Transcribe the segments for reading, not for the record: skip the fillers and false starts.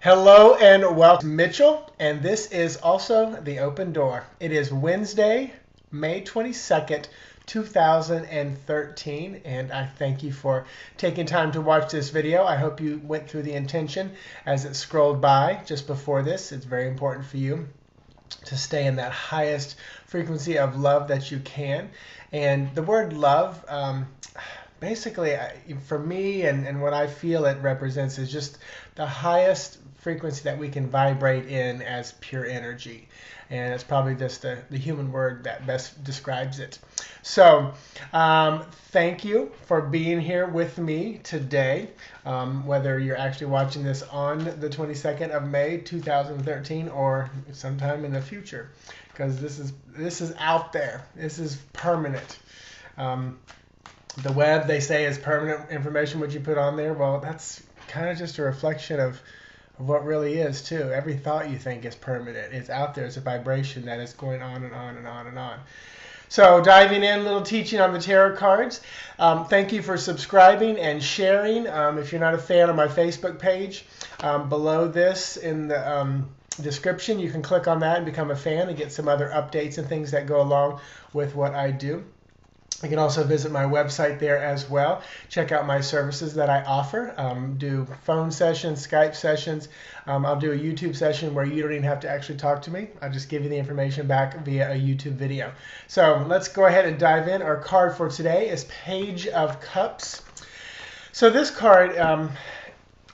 Hello and welcome, Mitchell, and this is also The Open Door. It is Wednesday, May 22nd, 2013, and I thank you for taking time to watch this video. I hope you went through the intention as it scrolled by just before this. It's very important for you to stay in that highest frequency of love that you can. And the word love, basically, for me and what I feel it represents is just the highest frequency that we can vibrate in as pure energy. And it's probably just the human word that best describes it. So thank you for being here with me today, whether you're actually watching this on the 22nd of May 2013 or sometime in the future, because this is out there. This is permanent. The web, they say, is permanent information what you put on there. Well, that's kind of just a reflection of what really is too. Every thought you think is permanent. It's out there. It's a vibration that is going on and on and on and on. So diving in, a little teaching on the tarot cards. Thank you for subscribing and sharing. If you're not a fan of my Facebook page, below this in the description, you can click on that and become a fan and get some other updates and things that go along with what I do. You can also visit my website there as well. Check out my services that I offer. Do phone sessions, Skype sessions. I'll do a YouTube session where you don't even have to actually talk to me. I'll just give you the information back via a YouTube video. So let's go ahead and dive in. Our card for today is Page of Cups. So this card,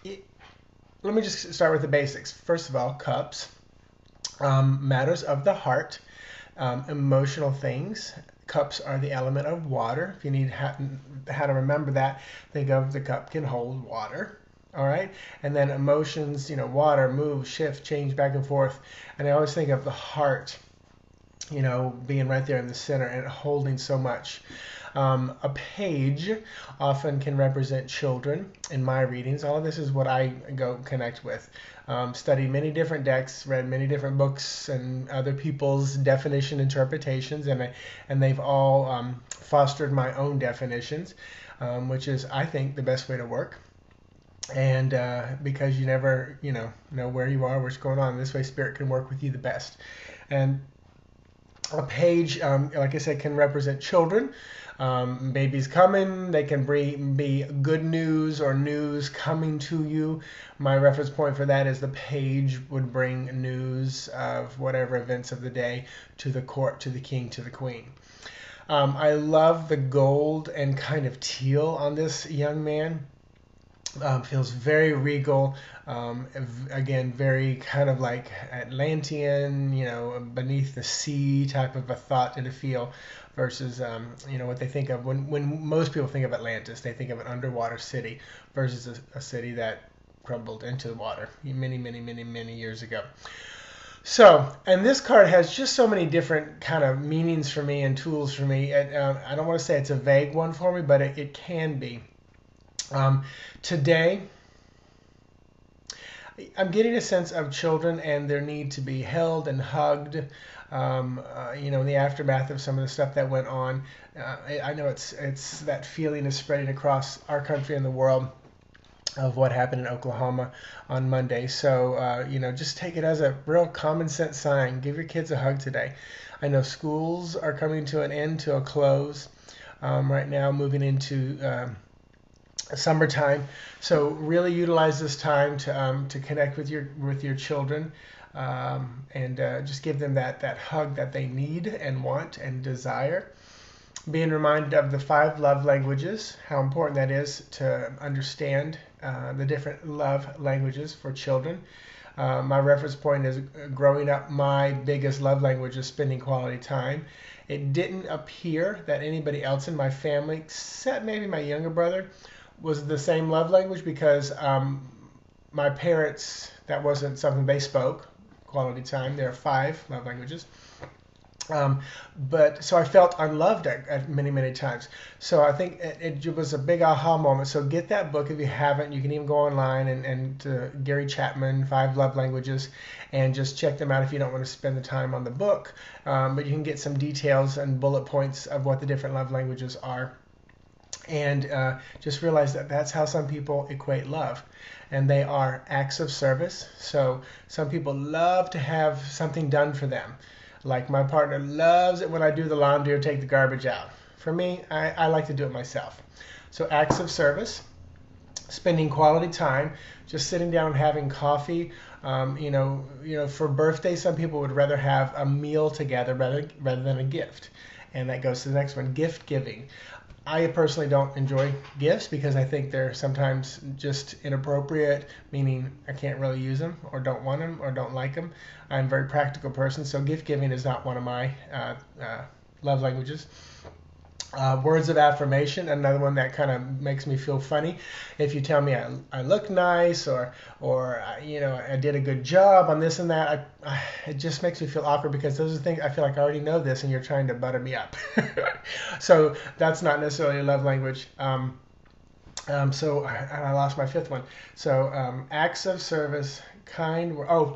let me just start with the basics. First of all, cups, matters of the heart, emotional things. Cups are the element of water. If you need how to remember that, think of the cup can hold water. All right. And then emotions, water, move, shift, change back and forth. And I always think of the heart, being right there in the center and holding so much. A page often can represent children in my readings. All of this is what I go connect with. Studied many different decks, read many different books and other people's definition interpretations, and they've all fostered my own definitions, which is, I think, the best way to work. And because you never, know where you are, what's going on. This way, Spirit can work with you the best. And a page, like I said, can represent children. Babies coming, they can be good news or news coming to you. My reference point for that is the page would bring news of whatever events of the day to the court, to the king, to the queen. I love the gold and kind of teal on this young man. Feels very regal, again, very kind of like Atlantean, beneath the sea type of a thought and a feel, versus, what they think of when most people think of Atlantis, they think of an underwater city versus a city that crumbled into the water many, many, many, many years ago. So, and this card has just so many different kind of meanings for me and tools for me. I don't want to say it's a vague one for me, but it can be. Today, I'm getting a sense of children and their need to be held and hugged, in the aftermath of some of the stuff that went on. I know it's that feeling is spreading across our country and the world of what happened in Oklahoma on Monday. So, just take it as a real common sense sign. Give your kids a hug today. I know schools are coming to an end, to a close right now, moving into summertime, so really utilize this time to connect with your children, and just give them that hug that they need and want and desire. Being reminded of the 5 love languages, how important that is to understand the different love languages for children. My reference point is growing up. My biggest love language is spending quality time. It didn't appear that anybody else in my family, except maybe my younger brother, was the same love language, because my parents, that wasn't something they spoke, quality time. There are 5 love languages. But so I felt unloved at many, many times. So I think it was a big aha moment. So get that book if you haven't. You can even go online and Gary Chapman, 5 Love Languages, and just check them out if you don't want to spend the time on the book. But you can get some details and bullet points of what the different love languages are. And just realize that that's how some people equate love. And they are acts of service. So some people love to have something done for them. Like my partner loves it when I do the laundry or take the garbage out. For me, I like to do it myself. So acts of service, spending quality time, just sitting down and having coffee. For birthday, some people would rather have a meal together rather than a gift. And that goes to the next one, gift giving. I personally don't enjoy gifts because I think they're sometimes just inappropriate, meaning I can't really use them or don't want them or don't like them. I'm a very practical person, so gift giving is not one of my love languages. Words of affirmation, another one that kind of makes me feel funny. If you tell me I look nice or I did a good job on this and that, it just makes me feel awkward because those are things I feel like I already know this and you're trying to butter me up. So that's not necessarily a love language. So I lost my fifth one. So acts of service,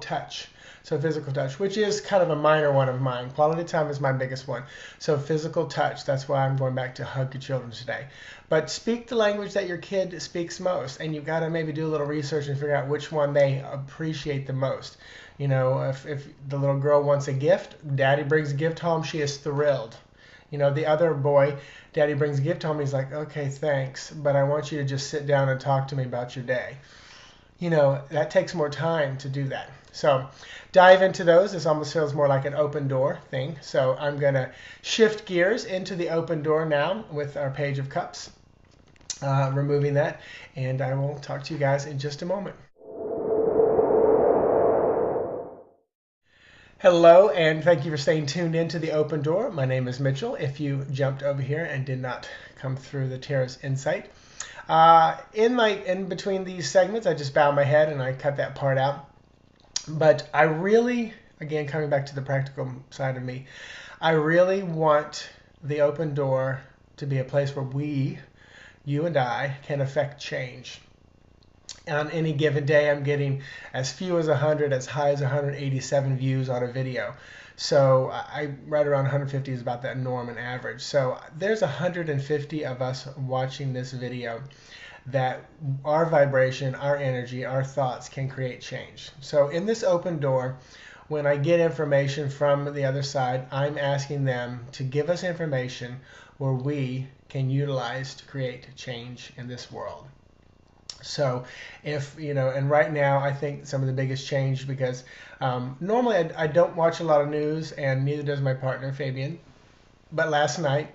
touch. So physical touch, which is kind of a minor one of mine. Quality time is my biggest one. So physical touch, that's why I'm going back to hug your children today. But speak the language that your kid speaks most, and you've got to maybe do a little research and figure out which one they appreciate the most. If the little girl wants a gift, daddy brings a gift home, she is thrilled. The other boy, daddy brings a gift home, he's like, okay, thanks, but I want you to just sit down and talk to me about your day. That takes more time to do that. So dive into those. This almost feels more like an open door thing. So I'm going to shift gears into the open door now with our Page of Cups, removing that. And I will talk to you guys in just a moment. Hello, and thank you for staying tuned into the open door. My name is Mitchell. If you jumped over here and did not come through the Tarot's Insight. In between these segments, I just bow my head and I cut that part out. But I really, again, coming back to the practical side of me, I really want the open door to be a place where you and I, can affect change. And on any given day, I'm getting as few as 100, as high as 187 views on a video. So right around 150 is about that norm and average. So there's 150 of us watching this video that our vibration, our energy, our thoughts can create change. So in this open door, when I get information from the other side, I'm asking them to give us information where we can utilize to create change in this world. So and right now I think some of the biggest change, because normally I don't watch a lot of news, and neither does my partner Fabian. But last night,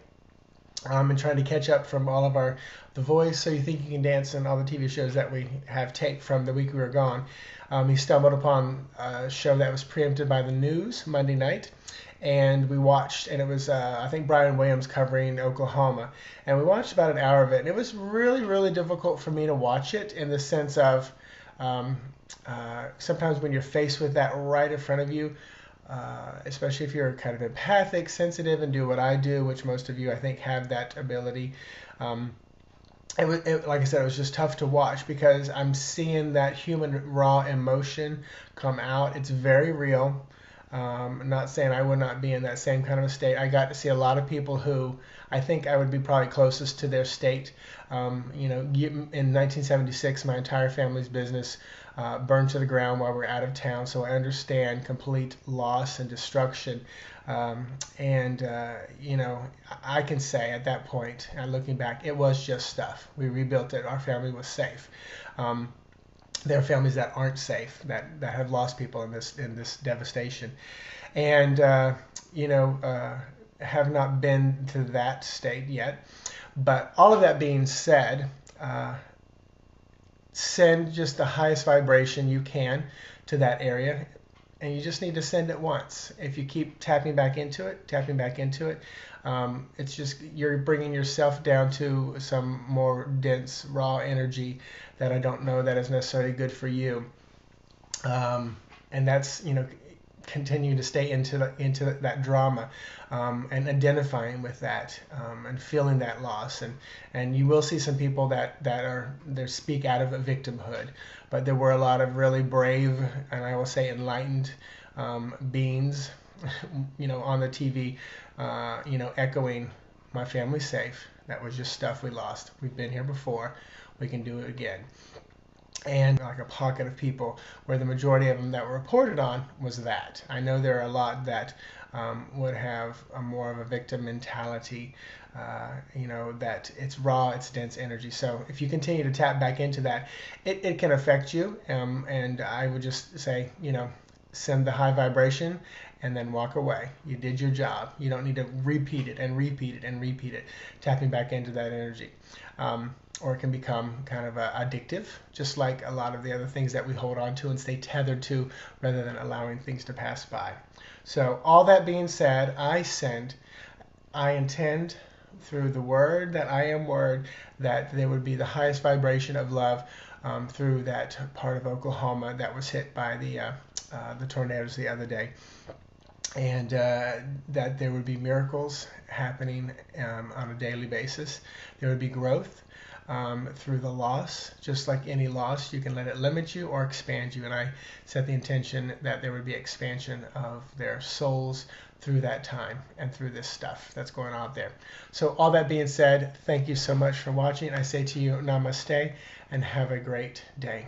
and trying to catch up from all of The Voice, So You Think You Can Dance, and all the TV shows that we have taped from the week we were gone. He stumbled upon a show that was preempted by the news Monday night, and we watched, and it was, I think, Brian Williams covering Oklahoma. And we watched about an hour of it, and it was really, really difficult for me to watch it in the sense of sometimes when you're faced with that right in front of you, especially if you're kind of empathic, sensitive, and do what I do, which most of you, I think, have that ability. Like I said, it was just tough to watch because I'm seeing that human raw emotion come out. It's very real. I'm not saying I would not be in that same kind of a state. I got to see a lot of people who I think I would be probably closest to their state. In 1976, my entire family's business burned to the ground while we were out of town, so I understand complete loss and destruction. I can say at that point, looking back, it was just stuff. We rebuilt it. Our family was safe. There are families that aren't safe, that have lost people in this devastation, and have not been to that state yet. But all of that being said, send just the highest vibration you can to that area, and you just need to send it once. If you keep tapping back into it, it's just you're bringing yourself down to some more dense, raw energy that I don't know that is necessarily good for you. And that's continuing to stay into that drama, and identifying with that, and feeling that loss, and you will see some people that speak out of a victimhood, but there were a lot of really brave, and I will say enlightened, beings on the TV, echoing, my family's safe, That was just stuff we lost. We've been here before. We can do it again. And like a pocket of people where the majority of them that were reported on was that. I know there are a lot that would have a more of a victim mentality, that it's raw, it's dense energy. So if you continue to tap back into that, it can affect you. And I would just say, send the high vibration and then walk away. You did your job. You don't need to repeat it and repeat it and repeat it, tapping back into that energy. Or it can become kind of addictive, just like a lot of the other things that we hold on to and stay tethered to rather than allowing things to pass by. So all that being said, I intend through the word that I am word, that there would be the highest vibration of love through that part of Oklahoma that was hit by the tornadoes the other day. And that there would be miracles happening on a daily basis. There would be growth through the loss. Just like any loss, you can let it limit you or expand you. And I set the intention that there would be expansion of their souls through that time and through this stuff that's going on there. So all that being said, thank you so much for watching. I say to you, namaste, and have a great day.